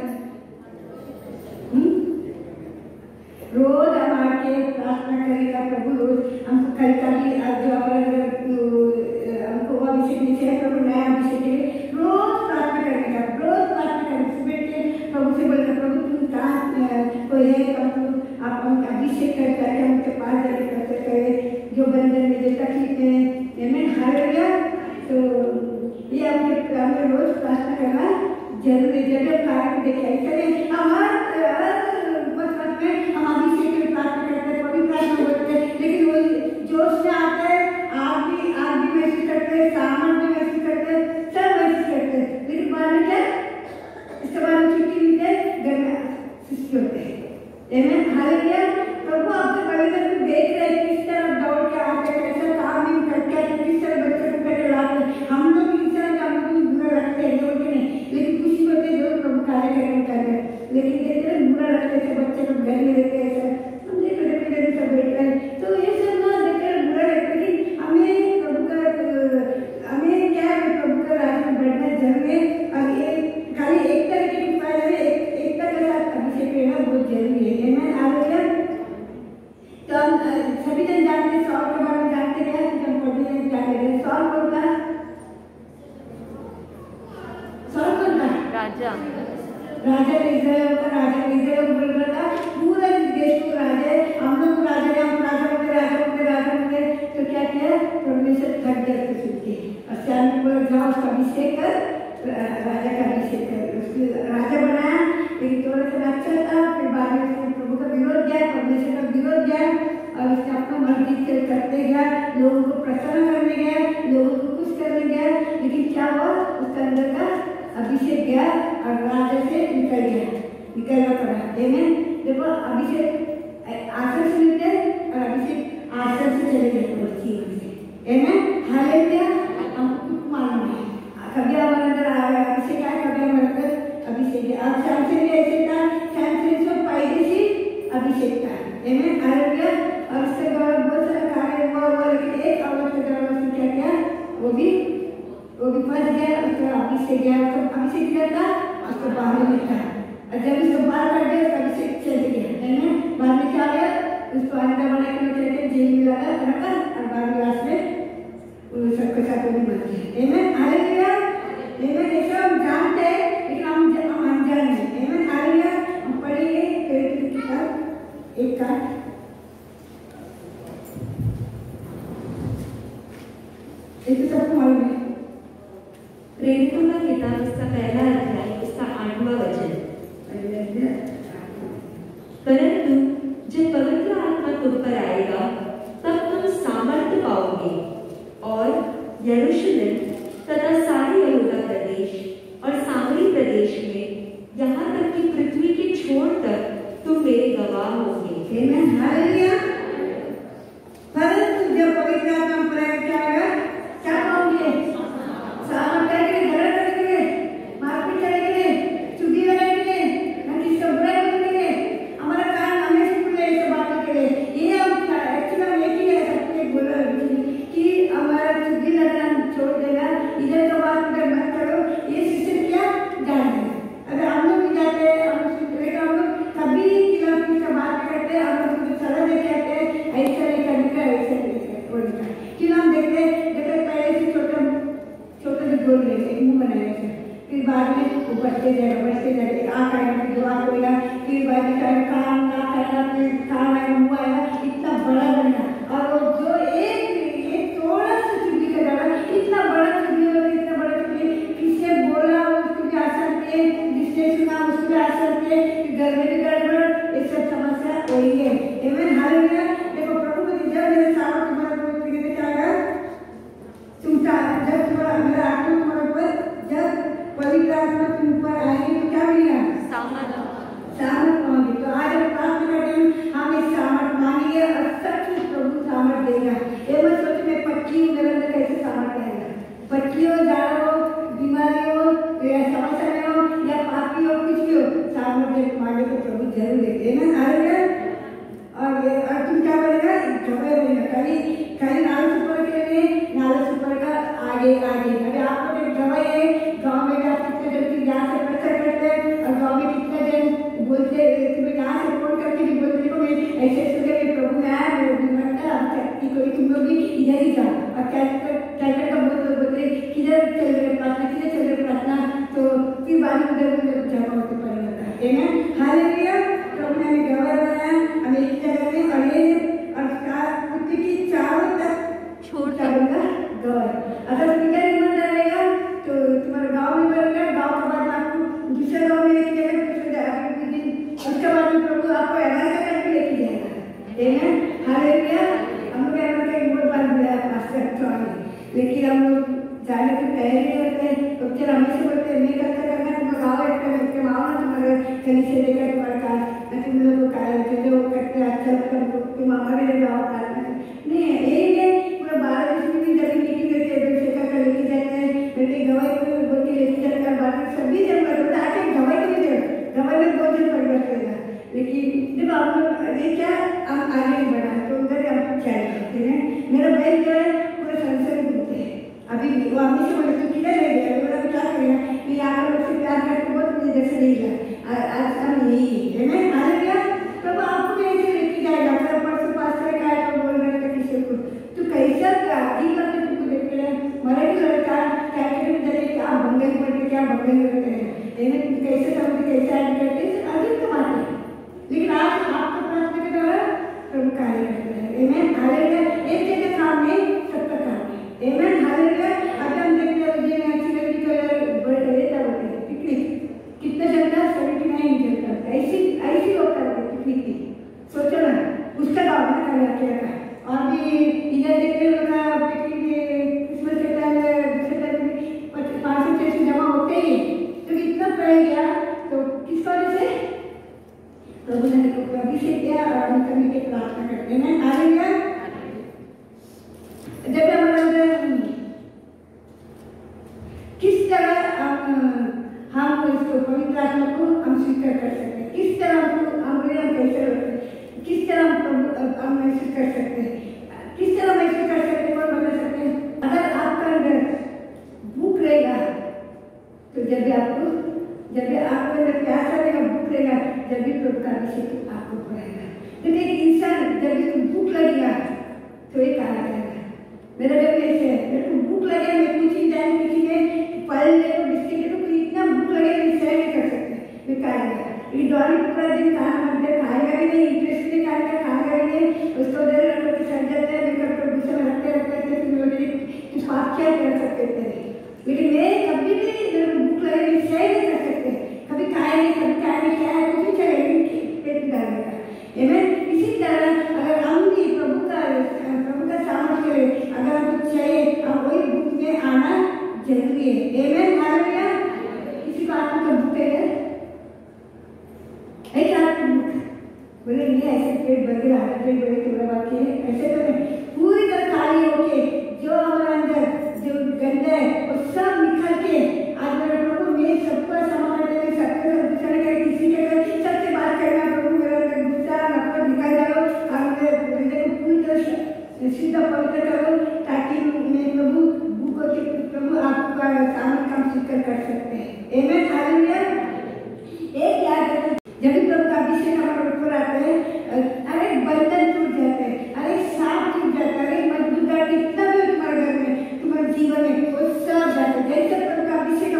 रोज हम आके प्रार्थना करेगा, प्रभु रोज हमको कल का भी जो हमको अभिषेक नीचे है, प्रभु नया अभिषेक है, रोज प्रार्थना करेगा, रोज प्रार्थना करेगा, सुबह के प्रभु से बोलेगा, प्रभु तुम कहाँ कोई है, आप हम अभिषेक करके हम उनके पास जाके करते करें, जो बंधन में जो तकलीफ है, आमीन, हालेलुया। तो ये हमें रोज प्रार्थना करना जरूरी है। जब कार्य देखिए इसलिए हमारे बचपन में हम अभिषेक के लिए प्रार्थना करते हैं, पवित्र प्रार्थना बोलते हैं, लेकिन वो जोश से आते हैं, आप भी महसूस करते हैं, सामर्थ भी महसूस करते हैं, सब महसूस करते हैं, लेकिन बाद में क्या, इसके बाद छुट्टी मिलती है, घर में सुस्ती होते हैं, आमीन, हालेलुया। प्रभु आपके बलिदान को देख रहे हैं, किस तरह दौड़ के आते हैं, कैसा काम भी करते हैं, किस तरह बच्चे को करके लाते हैं। हम लोग इंसान का हमको बुरा लगते हैं, जोड़ के नहीं, लेकिन खुशी होते हैं जो प्रभु कार्य कर रहे हैं, लेकिन देखते हैं बुरा लगता है, बच्चे लोग घर में रहते हैं, हम देख रहे सब बैठ रहे हैं, तो ये सब ना देखकर बुरा लगता है, लेकिन हमें प्रभु का हमें क्या है, प्रभु का राज्य में बढ़ना जरूरी है। और ये खाली एक तरह की उपाय है, एक तरह के साथ अभिषेक लेना बहुत जरूरी है, आमीन, हालेलुया। तो हम सभी जन जानते हैं, सॉल के बारे में जानते हैं, जब पढ़ने में जान लेते हैं, सॉल कौन था, सॉल कौन था, राजा इस्राएल का राजा बोल रहा था, पूरा देश को राजा है, हम लोग राजा है, हम राजा होंगे, तो क्या किया, परमेश्वर थक गया उसको सुन के, और श्याम बोला जाओ उसका अभिषेक कर, राजा का अभिषेक कर, उसको राजा बनाया, लेकिन थोड़ा सा अच्छा था, फिर बाद में उसने प्रभु का विरोध किया, परमेश्वर का विरोध किया, और उसने अपना मर्जी से करते गया, लोगों को प्रसन्न करने गया, लोगों को खुश करने गया, लेकिन क्या हुआ, उसके अंदर का अभिषेक गया और राजा से निकलना पड़ा, आमीन। देखो अभिषेक आसन से मिलते और अभिषेक आसन से चले गए, आमीन, हालेलुया। हमको मालूम है कभी हमारे अंदर अभिषेक आया, कभी हमारे अंदर अभिषेक है, और सैमसन भी ऐसे था, सैमसन से पैदेशी अभिषेक था, आमीन, हालेलुया। और उसके बाद बहुत सारा कार्य हुआ, लेकिन एक औरत के द्वारा उसने क्या किया, वो भी फंस गया, उसका अभिषेक गया, उसका अभिषेक किया था, उसको बाहर में था, और जब उसको बाहर कर दिया उसका अभिषेक चले गया, आमीन। बाद में क्या गया, उसको अंडा बना के जेल में रखा, और बाद में लास्ट में सबके साथ वो भी मर गया, आमीन, हालेलुया, आमीन। ये सब हम जानते हैं, लेकिन हम अनजान हैं, आमीन, हालेलुया। हम पढ़ेंगे प्रेरित की किताब 1 का, ये तो सबको मालूम है, प्रेरितों का किताब उसका पहला अध्याय उसका 8वां वचन, परंतु जब पवित्र आत्मा तुम पर आएगा तब तुम सामर्थ्य पाओगे, और यरूशलेम तथा सारे यहूदा प्रदेश और सामरी प्रदेश में यहाँ तक कि पृथ्वी के छोर तक तुम मेरे गवाह होगे, आमीन, हालेलुया। परंतु जब पवित्र आत्मा पर आएगा क्या पाओगे, सामर्थ्य के घर करेंगे, मारपीट करेंगे, चुगी लगाएंगे, ना किसका बुरा बोलेंगे, हमारा कान हमेशा खुले इस बात के लिए, बनाएगा सर। फिर बाद में वो बढ़ते जाएगा आ करेगा, फिर दुआ करेगा, फिर बाद में काम ना करना, फिर काम आएगा, मुँह आएगा, इतना बड़ा बनेगा। और वो जो एक थोड़ा सा चुटकी का डाला, इतना बड़ा चुटकी होगा, इतना बड़ा चुटकी, किसने बोला उसको भी असर पे, जिसने सुना उसको भी असर पे, घर में भी गड़बड़, ये सब समस्या वही है। आमीन, हालेलुया। देखो प्रभु को जब मेरे सामने तुम्हारा पवित्र जाएगा, जब तुम्हारा मेरा आत्मा तुम्हारे ऊपर, जब पवित्र आत्मा तुम ऊपर आएगी तो क्या मिलेगा? सामर्थ मांगे। तो आज हम प्रार्थना करते हैं, हम इस सामर्थ मांगेंगे और सच में प्रभु सामर्थ देगा। ये मत सोचो मैं पट्टी हूँ, मेरे अंदर कैसे सामर्थ आएगा। पट्टी हो, जाड़ हो, बीमारी हो या समस्या हो या पापी हो, कुछ भी हो, सामर्थ मांगे तो प्रभु जरूर देते हैं। हालेलुया। और तुम क्या करेगा? झगड़े रहेगा, कहीं नाले सुपर के लिए, नाले सुपर का आगे आगे। अभी आपको एक दवाई है, गाँव में आप कितने जन की यहाँ से प्रचार करते हैं और गाँव में कितने जन बोलते तुम्हें यहाँ से फोन करके भी बोलते देखो मैं ऐसे सुने प्रभु में आया, मेरे बीमार था, अब शक्ति कोई तुम लोग भी इधर ही जाओ। और क्या का बहुत लोग बोलते किधर चल रहे प्रार्थना, किधर चल रहे प्रार्थना, तो फिर बाद में उधर जमा होते पड़े जाता है ना। हालेलुया। प्रभु ने हमें गवाह बनाया, हमें एक जगह में और ये और कुत्ते की चारों तक छोटा बंदा गवाह। अगर किधर ईमानदार रहेगा तो तुम्हारे गाँव में बनेगा, गाँव के बाद आपको दूसरे गाँव में लेके जाएगा, उसके बाद में प्रभु आपको अमेरिका तक भी लेके जाएगा। आमीन, हालेलुया। हम लोग अमेरिका की बहुत बार बुलाया पास्टर चौहान, लेकिन हम लोग जाने की तैयारी नहीं होते। तो फिर हमेशा बोलते हैं नहीं करते करना, तुम्हारा गाँव एक करके माओ ना, तुम्हारे कहीं से लेकर तुम्हारे का तुम लोग का जो करते अच्छा लगता है तुम हमारे गाँव का नहीं है। यही है पूरा 12 देश में भी जब मीटिंग करके शेखर का लेके जाते हैं, बेटे गवाही को बोल के लेके जाकर बात सभी जन करते आके गवाही को नहीं गवाही में बहुत जन परिवर्तन करेगा। लेकिन जब आप लोग ये क्या हम आगे बढ़ा तो उधर हम क्या करते हैं। मेरा बहन जो है पूरे संसार घूमते हैं, अभी वो हमेशा बोले तो किधर रह गया, बोला क्या करेगा, मैं यहाँ लोग से प्यार करके बहुत मुझे जैसे नहीं गया आज हम यही है ना। हालेलुया। तब आपको ऐसे लेके जाएगा, अगर परसों पास करेगा तो बोल रहे थे किसी को तो कैसा आदि करके तुमको देखते हैं मरे भी लड़का क्या करें, क्या बंगल पड़ते क्या बंगल करते हैं, कैसे समझ कैसे आदि करते अधिक कमाते हैं। लेकिन आज आपको प्रार्थना के द्वारा प्रभु कार्य करते हैं। आमीन, हालेलुया। एक जगह काम नहीं, सबका काम है। आमीन, हालेलुया। अगर हम देखते हैं ये अच्छी लड़की को लेता होते हैं पिकनिक, कितना चलता है 79 चलता है, ऐसी होता है पिकनिक की, सोचो ना उसका गाँव में क्या रखा। और भी इधर देखते लोग पिकनिक क्रिसमस के टाइम 500-600 जमा होते ही, तो इतना पड़ गया तो किस वजह से प्रभु ने अभिषेक किया और हम करने की प्रार्थना करते हैं। हालेलुया। जब हमारे अंदर किस तरह हम इसको पवित्र आत्मा को हम स्वीकार कर सकते हैं, किस तरह हम कैसे किस तरह हम महसूस कर सकते हैं, किस तरह महसूस कर सकते हैं और बता सकते हैं। अगर आपका अंदर भूख रहेगा तो जब भी आपके अंदर प्यास रहेगा, भूख रहेगा, जब भी प्रभु का अभिषेक आपको पड़ेगा। तो एक इंसान जब भी भूख लगेगा तो एक कहा जाएगा मेरा जब ऐसे है, मेरे को भूख लगे, मैं कुछ ही टाइम किसी ने फल ले तो बिस्किट ले तो इतना भूख लगे मैं सह नहीं कर सकते, मैं खाएगा ये डॉली पूरा दिन खाना बनते खाएगा भी नहीं, इंटरेस्ट नहीं खाएगा भी नहीं, उसको देर रखो कि सड़ जाता है, मैं करके गुस्से में रखते कुछ पाप क्या कर सकते थे। लेकिन मैं कभी भी मेरे को भूख लगे मैं सह नहीं कर सकते, कभी खाए नहीं क्या है कुछ भी चलेगा पेट में डालेगा। इसी तरह अगर हम भी प्रभु का सामर्थ्य अगर हमको चाहिए हम वही भूख में आना जरूरी है। आमीन, हालेलुया। किसी बात में तो भूखे है बोले नहीं ऐसे पेट भर के हालत पेट भरे थोड़ा बाकी है ऐसे तो नहीं, पूरी तरह खाली होके जो हमारे अंदर जो गंदा है वो सब निकल के आज मेरे प्रभु मैं सबका समाज में सबके किसी के सबसे बात करना प्रभु मेरा गुस्सा नफरत निकाल डालो और मेरे हृदय को पूरी तरह सीधा पवित्र करो ताकि मैं प्रभु भूखों के प्रभु आपका सामने काम स्वीकार कर सकते हैं। आमीन, हालेलुया। एक याद रखो जब भी प्रभु का अभिषेक हमारे ऊपर आते हैं अरे बंधन टूट जाते हैं, अरे सांप टूट जाता है, अरे मजबूत जितना भी तुम्हारे घर में तुम्हारे जीवन में वो सब जाते हैं। जैसे प्रभु का अभिषेक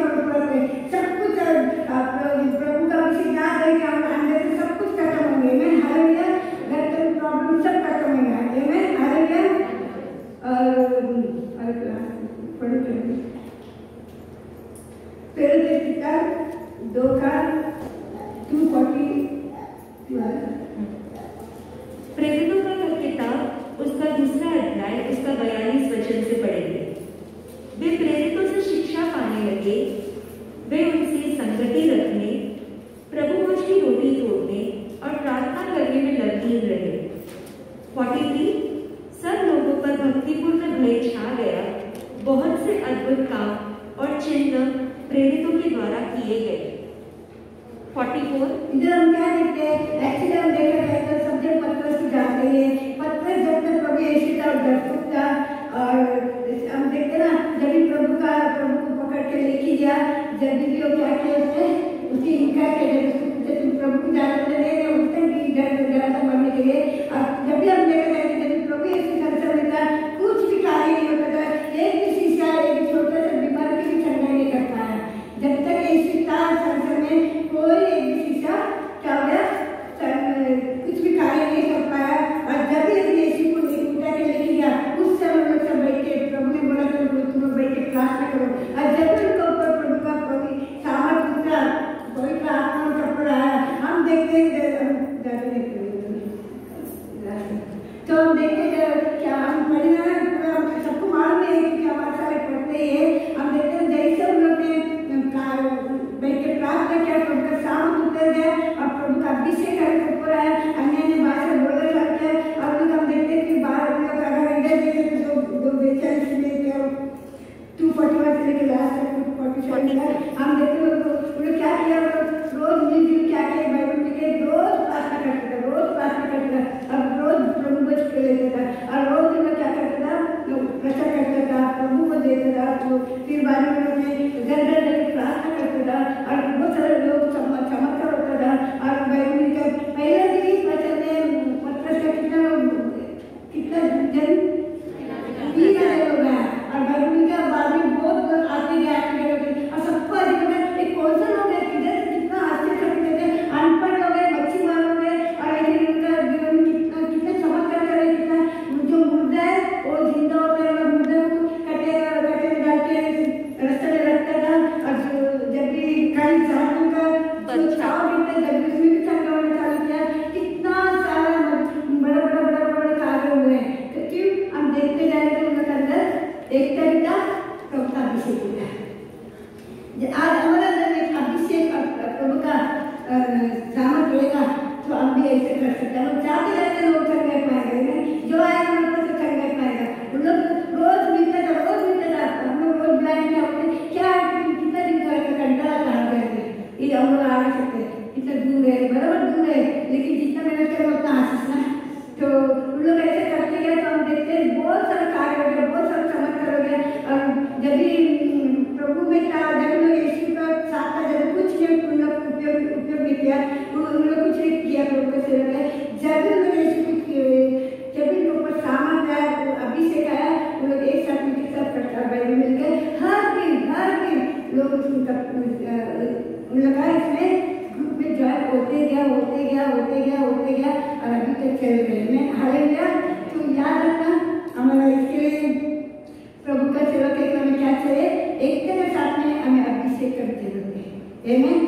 फिर पिता 2 का 2:40 प्रेरितों का किताब उसका 2 अध्याय उसका 42 वचन से पढ़ेंगे। वे प्रेरितों से शिक्षा पाने लगे, वे उनसे संगति रखने, प्रभु भोज की रोटी तोड़ने और प्रार्थना करने में लगे रहे। 43 सब लोगों पर भक्तिपूर्ण भय छा गया, बहुत से अद्भुत काम और चिन्ह प्रेरितों के द्वारा किए गए। 44 इधर हम क्या देखते हैं, एक्चुअली हम देखा जाए तो सब्जेक्ट पत्रोस की जाते हैं। पत्रोस जब तक प्रभु यीशु का दर्शक था, और हम देखते ना जब भी प्रभु को पकड़ के लेके गया, जब भी वो क्या किया उसकी हिंसा के तुम प्रभु को जाते रहे उससे भी जरा सा मरने के लिए। और जब भी हम देखा जाए जब प्रभु यीशु संसार में था, कुछ भी कार्य नहीं होता था, एक भी शिष्य एक छोटा सा बीमार की भी चंगाई नहीं कर पाया। जब तक यीशु था संसार में कोई एक भी शिष्य क्या हो गया, कुछ भी कार्य नहीं कर पाया। और जब भी यीशु को उठा के लेके गया, उस समय लोग सब बैठ के प्रभु ने बोला तुम बैठ के प्रार्थना करो। और जब भी उनके ऊपर प्रभु का सामर्थ उतरा, पवित्र आत्मा उनके ऊपर आया, हम देखते तो हम देखते क्या हम परिणाम सबको मालूम है कि हमारे सारे पढ़ते हैं। हम देखते हैं जैसे उन लोग ने बैठ के प्रार्थना किया, प्रभु का सामर्थ उतर गया और प्रभु का अभिषेक करके ऊपर आया, अन्य भाषा बोलने लगते हैं। और हम देखते हैं कि बाहर अगर इधर देखे तो 2:42 में 2:41 से लेकर लास्ट तक 2:47 हम देखते हैं उन्होंने क्या किया, रोज मिलजुल क्या किया, बाइबल में के रोज प्रार्थना करते थे, रोज प्रार्थना करते था, और रोज प्रभु को छू लेता था, और रोज उन्होंने क्या करता था, प्रचार करता था, प्रभु को देता था। तो फिर बाद में उन्होंने घर घर प्रार्थना करता था, और बहुत सारे लोग चमत्कार होता था। और बाइबल का पहले दिन वचन में मतलब कितना जन 20,000 लोग हैं, और बाइबल का बाद में बहुत लोग आते गए और सबको एक कौन सा लोग है किधर कितना आश्चर्य करते थे, अनपढ़ लोग हैं, मच्छी मार लोग हैं, और लेकिन उनका जीवन में कितना चमत्कार करे, कितना जो मुर्दा है वो जिंदा होता है, और मुर्दा को कटे में डाल के रास्ते में रखता था। और जब भी कई जान का चाव गिरता जब भी उसमें भी चंगा होने चालू किया, कितना सारा बड़े कार्य हुए हैं। क्योंकि हम देखते जाएंगे तो उनके अंदर एक तरीका प्रभु का अभिषेक हुआ है। आज हमारे अंदर एक अभिषेक प्रभु का सामर्थ रहेगा तो हम भी ऐसे कर सकते हैं। हम चाहते रहते लोग चंगाई पाएंगे, जो आएगा उन पर तो चंगाई पाएगा। उन लोग रोज मिलते था, हम लोग रोज बुलाएंगे क्या कितना दिन का घंटा कहाँ गए, ये हम लोग आ सकते हैं, इतना दूर है, बराबर दूर है, लेकिन जितना मेहनत करें उतना आशीष ना। तो उन लोग ऐसे करते गए तो हम देखते हैं बहुत सारे कार्य हो गया, बहुत सारे चमत्कार हो गया। और जब भी प्रभु में था, जब लोग यीशु का साथ था, जब कुछ नहीं उन लोग उपयोग नहीं किया, उन लोग कुछ नहीं किया प्रभु के सेवा में। जब भी लोग यीशु कुछ जब भी उनके ऊपर सामर्थ आया, अभिषेक आया, उन लोग एक साथ मिलकर सब प्रकार बाइबल मिल गए। हर दिन लोग उनका उन लोग इसमें ग्रुप में ज्वाइन होते गया और अभी तक चल रहे हैं। हालेलुया। तो याद रखना हमारा इसके लिए प्रभु का सेवा करने में क्या चाहिए, एकता के साथ में हमें अभिषेक करते रहते हैं। आमीन।